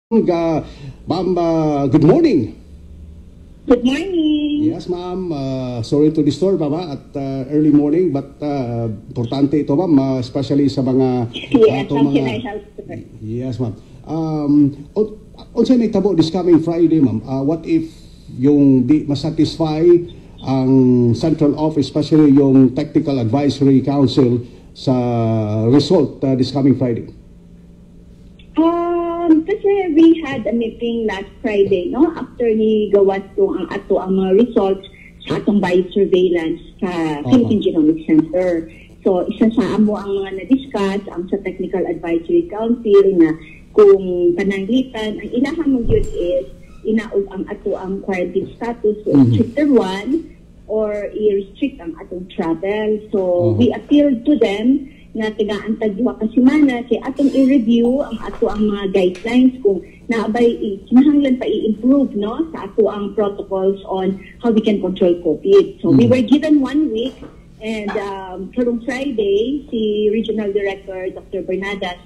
Ma'am, good morning. Good morning. Yes, ma'am. Sorry to disturb, ma'am, at early morning, but importante ito, ma'am, especially sa mga... Yes, how can I help, sir? Yes, ma'am. Also, may tabo this coming Friday, ma'am. What if yung di masatisfy ang central office, especially yung Technical Advisory Council sa result this coming Friday? Kasi we had a meeting last Friday, no? After ni gawas to ang ato ang mga results sa atong biosurveillance sa Philippine Genomic Center. So, isa sa amo ang mga na-discuss ang sa Technical Advisory Council na kung pananglitan, ang ilahang mo yun is inaog ang ato ang quarantine status so stricter one or i-restrict ang atong travel. So, we appealed to them na tigaan tagduha ka semana kay atong i-review ang ato ang mga guidelines kung naabay kinahanglan pa i-improve no sa ato ang protocols on how we can control COVID. So we were given 1 week and karong Friday si Regional Director Dr. Bernadas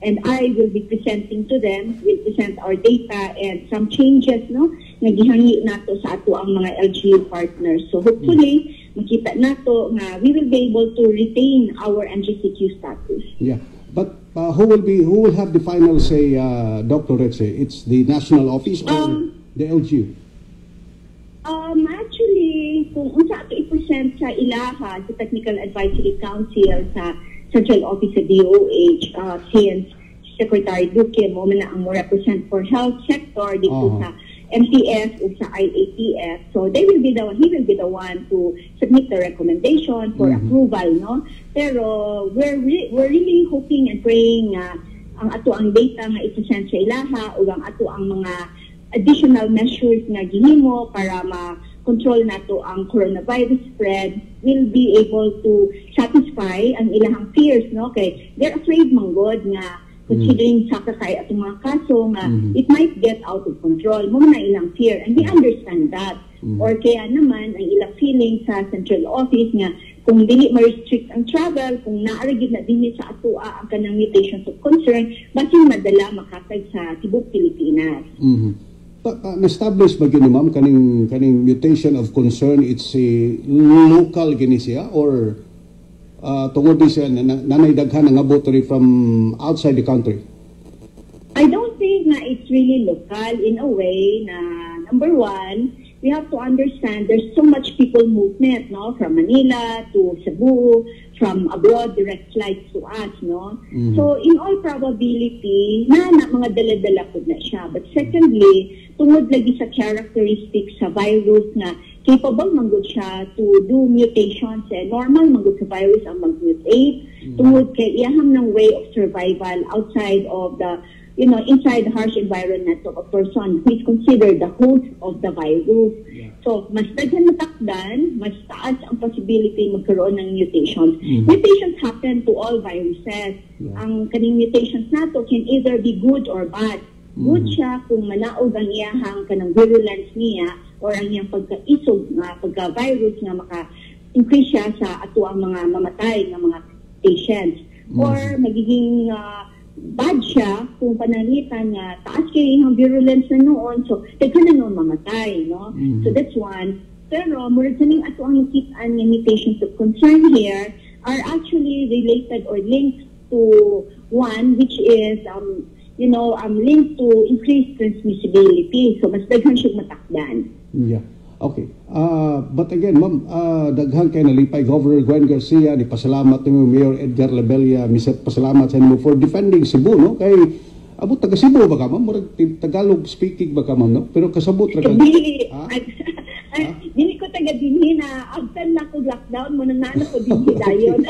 and I will be presenting to them. We'll present our data and some changes no nga gihangi nato sa ato ang mga LGU partners. So hopefully makita nato nga we will be able to retain our NGCQ status. Yeah, but who will have the final say, Dr. Retse? It's the national office or the LGU? Actually, kung unsa ato i-present sa ilaha sa Technical Advisory Council sa Central Office sa DOH, since Secretary Duque mo man ang represent for health sector dito sa MTF o sa IATF. So he will be the one to submit the recommendation for approval, no? Pero we're really hoping and praying ang ato ang data nga i-present sa ilaha o ang ato ang mga additional measures nga gihimo para ma-control nato ang coronavirus spread will be able to satisfy ang ilahang fears, no? Kay they're afraid manggod nga considering sa kakay atong mga kaso nga it might get out of control mo na ilang fear and we understand that or kaya naman ang ilang feeling sa central office nga kung dili ma-restrict ang travel kung naarigid na dinhi sa atua ang kanang mutations of concern basin madala makatag sa tibok Pilipinas. Na-establish ba gini ma'am kaning mutation of concern it's a local gini siya or tungod din siya nanay daghan nga botory from outside the country? I don't think na it's really local in a way na number one, we have to understand there's so much people movement, no? From Manila to Cebu, from abroad, direct flights to us, no? So in all probability, na mga dala-dala po na siya. But secondly, tungod lagi sa characteristics sa virus na capable manggod siya to do mutations normal manggod sa virus ang mag-mutate tungod kay iyaham ng way of survival outside of the inside the harsh environment of a person who is considered the host of the virus. So mas daghan matakdan, mas taas ang possibility magkaroon ng mutations. Mutations happen to all viruses. Ang kaning mutations nato can either be good or bad. Good siya kung manaog ang iyahang kanang virulence niya or ang iyang pagka-isog nga pagka-virus nga maka-increase siya sa ato ang mga mamatay ng mga patients. Or magiging bad siya kung pananglitan nga taas kayo yung virulence na noon. So, tagka na noon mamatay, no? So, that's one. Pero, murag sa ning ato ang nakitaan ng mutations of concern here are actually related or linked to one which is linked to increased transmissibility. So, mas daghan siya matakdan. Yeah. Okay. But again, ma'am, daghan kay nalipay Governor Gwen Garcia, ni pasalamat ni Mayor Edgar Labella, misat pasalamat sa inyo for defending Cebu, no? Kay abot taga Cebu ba ka, ma'am? Murag Tagalog speaking ba ka, ma'am, no? Pero kasabot ra ka. Dili ko taga dinhi na after na ko lockdown mo nang nana ko dinhi dayon.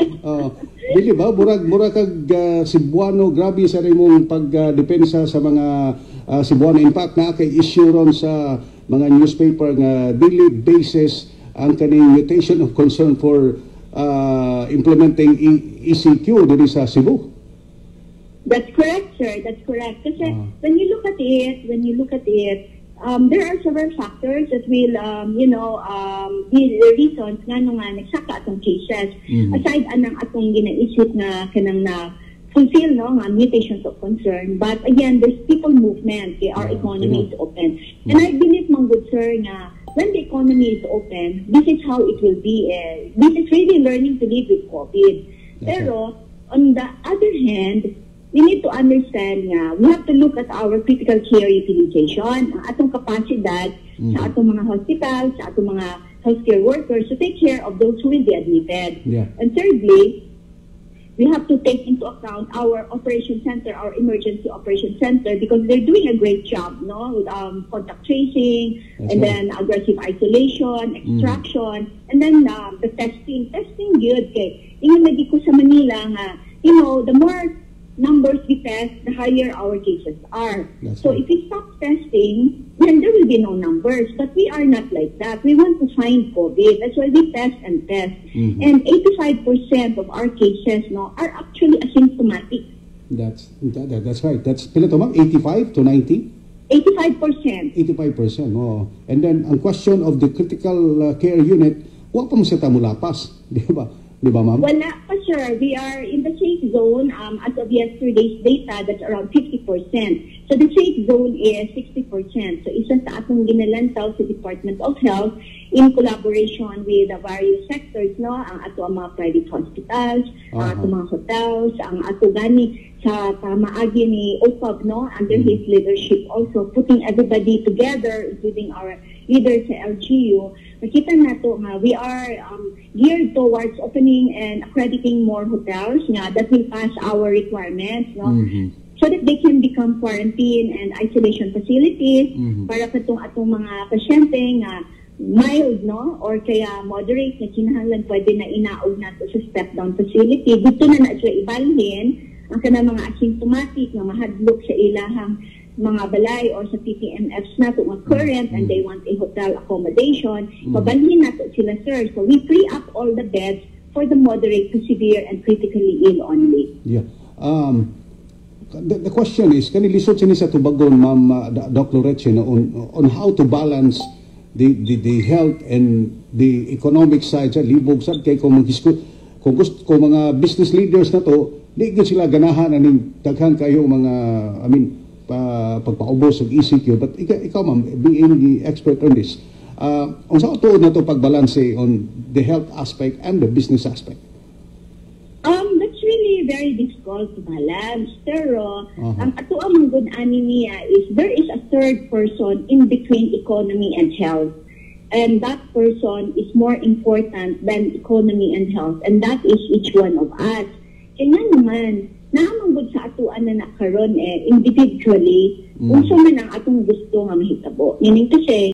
Dili ba murag kag Cebuano grabe sa imong pagdepensa sa mga Cebuano. In fact, na kay issue ron sa mga newspaper nga daily basis ang kaning mutation of concern for implementing ECQ diri sa Cebu. That's correct, sir. That's correct. Kasi when you look at it, there are several factors that will, be the reasons nga nung nagsaka atong cases. Aside anang atong ginaisip na kanang na fulfill no nga mutations of concern. But again, there's people movement. Our economy is open. And I believe, Mang Good Sir, na when the economy is open, this is how it will be. This is really learning to live with COVID. Pero, on the other hand, we need to understand nga, we have to look at our critical care utilization, ang atong kapasidad sa atong mga hospitals, sa atong mga healthcare workers to take care of those who will be admitted. And thirdly, we have to take into account our operation center, our emergency operation center, because they're doing a great job, no, with contact tracing, and then aggressive isolation, extraction, and then the testing good. Okay, yung lagi ko sa Manila nga, you know, the more numbers we test, the higher our cases are. So if we stop testing, then there will be no numbers. But we are not like that. We want to find COVID. That's why we test and test. And 85% of our cases are actually asymptomatic. That's right. That's pila to, ma'am? 85 to 90? 85%. 85%. Oh. And then ang question of the critical care unit, wa pa mo sa tamulapas, di ba? Di ba, ma'am? Wala pa, sir. We are in the safe zone. As of yesterday's data, that's around 50%. So the safe zone is 60%. So isa sa atong ginalantaw sa Department of Health in collaboration with the various sectors, no? Ang ato ang mga private hospitals, ang ato mga hotels, ang ato gani sa pamaagi ni OPAB, no? Under his leadership also, putting everybody together, including our leaders sa LGU. Makita nato nga we are geared towards opening and accrediting more hotels nga that will pass our requirements, no? So that they can become quarantine and isolation facilities para katong atong mga pasyente nga mild, no, or kaya moderate na kinahanglan pwede na inaog nato sa step-down facility. Dito na sila ibalhin ang kanang mga asymptomatic nga mahadlok sa ilahang mga balay or sa PPMFs nato nga current and they want a hotel accommodation. Mabalhin nato sila, sir. So we free up all the beds for the moderate to severe and critically ill only. Yeah. The question is, kanilisod siya sa tubagon, Ma'am Doc Loreche, on how to balance the health and the economic side sa libog sad kay kung mga business leaders na to, di gid sila ganahan aning daghan kayo mga pagpaubos og ECQ, but ikaw ma'am, being the expert on this, unsa tuod na to pagbalanse on the health aspect and the business aspect? That's really very difficult to balance. Pero ang ato ang good ani niya is there is a third person in between economy and health. And that person is more important than economy and health. And that is each one of us. Kaya naman, naamanggod sa atuan na nakaroon individually, kung man ang atong gusto nga mahitabo. Meaning to say,